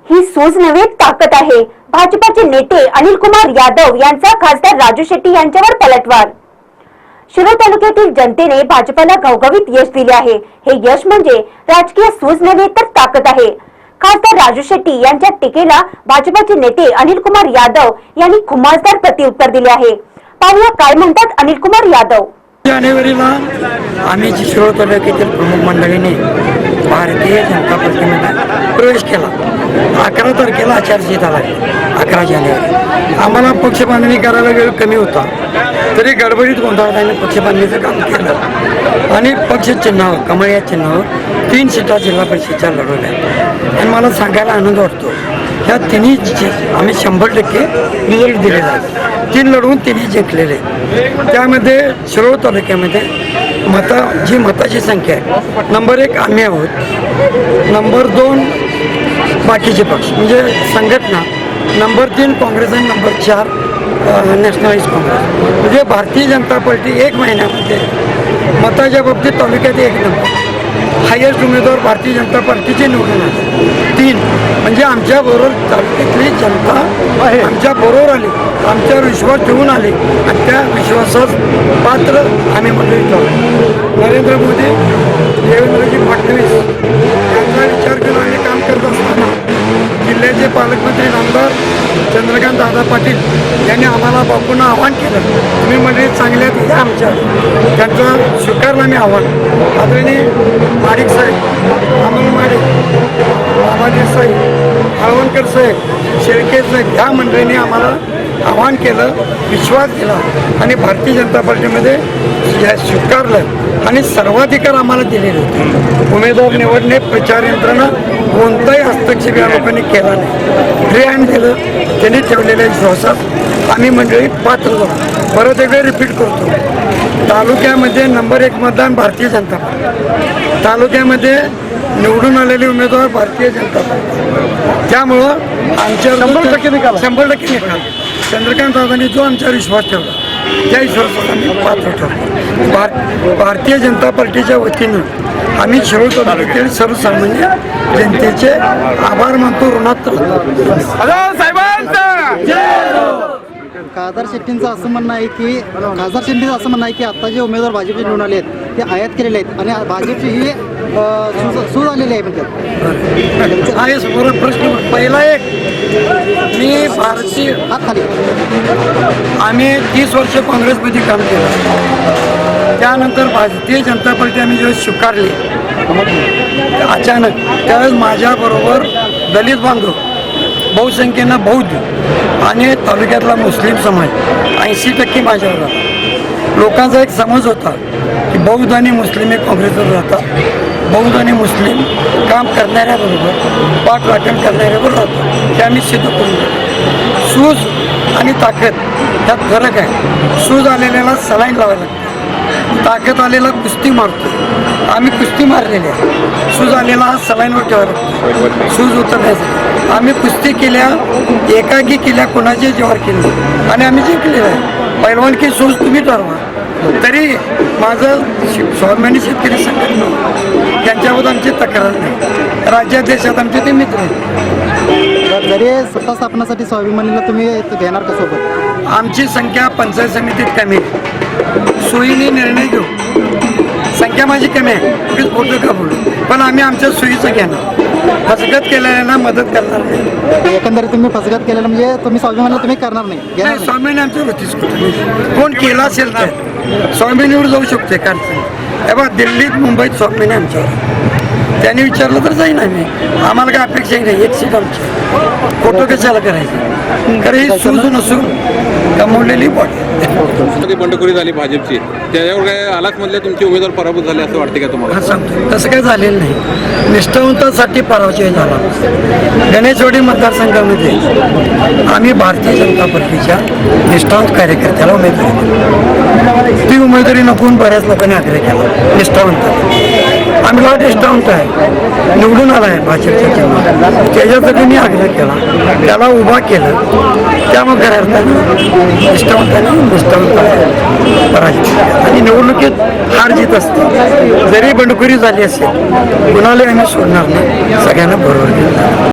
ही सूज नव्हे ताकद आहे. भाजपाचे नेते अनिल कुमार यादव यांचा खासदार राजू शेट्टी यांच्यावर पलटवार. शिरोळ तालुक्यातील जनतेने भाजपाला घवघवीत यश दिले आहे. हे यश म्हणजे राजकीय सूज नव्हे तर ताकद आहे. खासदार राजू शेट्टी यांच्या टीकेला भाजपाचे नेते अनिल कुमार यादव यांनी खुमासदार प्रत्युत्तर दिले आहे. पाहूया काय म्हणतात अनिल कुमार यादव. जानेवारीला आम्ही शिरोळ तालुक्यातील प्रमुख मंडळीने भारतीय जनता पार्टीमध्ये प्रवेश केला. 11 तारखेला आचारसंहिता लागली. 11 जानेवारी आम्हाला पक्ष बांधणी करायला वेळ कमी होता, तरी गडबडीत गोंधळाने पक्ष बांधणीचं काम केलं आणि पक्ष चिन्हावर कमळ या चिन्हावर 3 सीटा जिल्हा परिषदच्या लढवल्या. आणि मला सांगायला आनंद वाटतो, ह्या तिन्ही आम्ही 100% रिझल्ट दिलेला आहे. 3 लढवून 3 जिंकलेले. त्यामध्ये शिरोळ तालुक्यामध्ये जी मताची संख्या आहे, नंबर 1 आम्ही आहोत, नंबर 2 बाकीचे पक्ष म्हणजे संघटना, नंबर 3 काँग्रेस आणि नंबर 4 नॅशनलिस्ट काँग्रेस. म्हणजे भारतीय जनता पार्टी 1 महिन्यामध्ये मताच्या बाबतीत तालुक्यात 1 नंबर. हायेस्ट उमेदवार भारतीय जनता पार्टीचे निवडून आले 3. म्हणजे आमच्याबरोबर तालुक्यातली जनता आमच्या बरोबर आली, आमच्यावर विश्वास ठेवून आली आणि त्या विश्वासास पात्र आम्ही मंडळी ठेवलो. नरेंद्र मोदी, देवेंद्रजी फडणवीस यांचा विचार करून आम्ही काम करत असताना जिल्ह्याचे पालकमंत्री नामदार चंद्रकांत दादा पाटील यांनी आम्हाला बापूंना आव्हान केलं, तुम्ही मंडळी चांगल्यात या आमच्या. त्यांचं स्वीकारलं मी आव्हान. आदरणीय माडिक साहेब, अमोल माडिक, बाबाजी साहेब, हळवणकर साहेब, शेळके साहेब ह्या मंडळींनी आम्हाला आव्हान केलं, विश्वास दिला आणि भारतीय जनता पार्टीमध्ये स्वीकारलं आणि सर्वाधिकार आम्हाला दिलेले होते. उमेदवार निवडणे, प्रचार यंत्रणा कोणताही हस्तक्षेप या लोकांनी केला नाही. फ्री हँड दिलं. त्यांनी ठेवलेल्या विश्वासात आम्ही मंडळी पात्र झालो. परत एकदा रिपीट करतो, तालुक्यामध्ये नंबर 1 मतदान भारतीय जनता पार्टी, तालुक्यामध्ये निवडून आलेले उमेदवार भारतीय जनता पार्टी. त्यामुळं आमच्या 100% निकाल. चंद्रकांत दादांनी जो आमच्यावर विश्वास ठेवला त्या विश्वासात आम्ही पात्र ठरलो. भारतीय जनता पार्टीच्या वतीनं आम्ही शिरोळ तालुक्यातील सर्वसामान्य जनतेचे आभार मानतो, ऋणात खासदार शेट्टींचं असं म्हणणं आहे की आता जे उमेदवार भाजपचे निवडून आले आहेत ते आयात केलेले आहेत आणि भाजपची ही सूज आलेली आहे म्हणतात. आहे बरोबर प्रश्न. पहिला एक, मी भारतीय आम्ही 30 वर्ष काँग्रेसमध्ये काम केलं. त्यानंतर भारतीय जनता पार्टी आम्ही जेव्हा स्वीकारली अचानक, त्यावेळेस माझ्याबरोबर दलित बांधव, बहुसंख्येनं बौद्ध आणि तालुक्यातला मुस्लिम समाज 80% माझ्यावर राहतात. लोकांचा एक समज होता की बौद्ध आणि मुस्लिम हे काँग्रेसवर राहतात, बौद्ध आणि मुस्लिम काम करणाऱ्याबरोबर पाठराखण करणाऱ्याबरोबर राहतात. हे आम्ही सिद्ध करून देतो. सूज आणि ताकद ह्यात फरक आहे. सूज आलेल्याला सलाईन लावायला लागते, ताकद आलेला कुस्ती मारतो. आम्ही कुस्ती मारलेली आहे. सूज आलेला हा सलाईनवर ठेवायला लागतो. सूज उतरण्यासाठी आम्ही कुस्ती केल्या, एकाकी केल्या, कोणाच्या जीवावर केली आणि आम्ही जिंकलेलं आहे. पैलवानकी सूज तुम्ही ठरवा. तरी माझं स्वाभिमानी शेतकरी संघटना त्यांच्याबद्दल आमची तक्रार नाही. राज्यात देशात आमचे ते मित्र आहेत. जरी सत्ता स्थापनासाठी स्वाभिमानीला तुम्ही घेणार का सोबत? आमची संख्या पंचायत समितीत कमी आहे. सोयीने निर्णय घेऊ. संख्या माझी कमी आहे, प्लीज फोटो का बोलू, पण आम्ही आमच्या सोयीचं घेणार. फसगत केलेल्यांना मदत करणार नाही. एकंदरीत तुम्ही फसगत केलेलं म्हणजे तुम्ही स्वाभिमानीला तुम्ही करणार नाही. स्वाभिमानी आमच्या वृत्तीच कोण केला असेल तर स्वाभिमानीवर जाऊ शकते. कारण हे बघा, दिल्लीत मुंबईत स्वाभिमानी आमच्यावर, त्यांनी विचारलं तर जाईन आम्ही. आम्हाला काय अपेक्षाही नाही. 1 सीट आमची. फोटो कशाला करायचं? कारण ही सूज नसून कमवलेली बॉडी. बंडखोरी झाली भाजपची, त्याच्यावर काय आलाखमधले तुमचे उमेदवार पराभूत झाले असं वाटते का तुम्हाला? हा सांगतो, तसं काही झालेलं नाही. निष्ठावंतासाठी पराजय झाला. गणेशवाडी मतदारसंघामध्ये आम्ही भारतीय जनता पार्टीच्या निष्ठावंत कार्यकर्त्याला उमेदवारी दिली. ती उमेदवारी नकून बऱ्याच लोकांनी आग्रह केला. निष्ठावंत आम्ही लॉट निष्ठावंत आहे, निवडून आला आहे भाजपच्या चिन्हात, त्याच्यासाठी मी आग्रह केला, त्याला उभा केलं. त्यामुळे खऱ्या अर्थाने निष्ठावंत पराजय आणि निवडणुकीत हार जीत असते. जरी बंडखोरी झाली असेल, कुणाला आम्ही सोडणार नाही. सगळ्यांना बरोबर घेणार.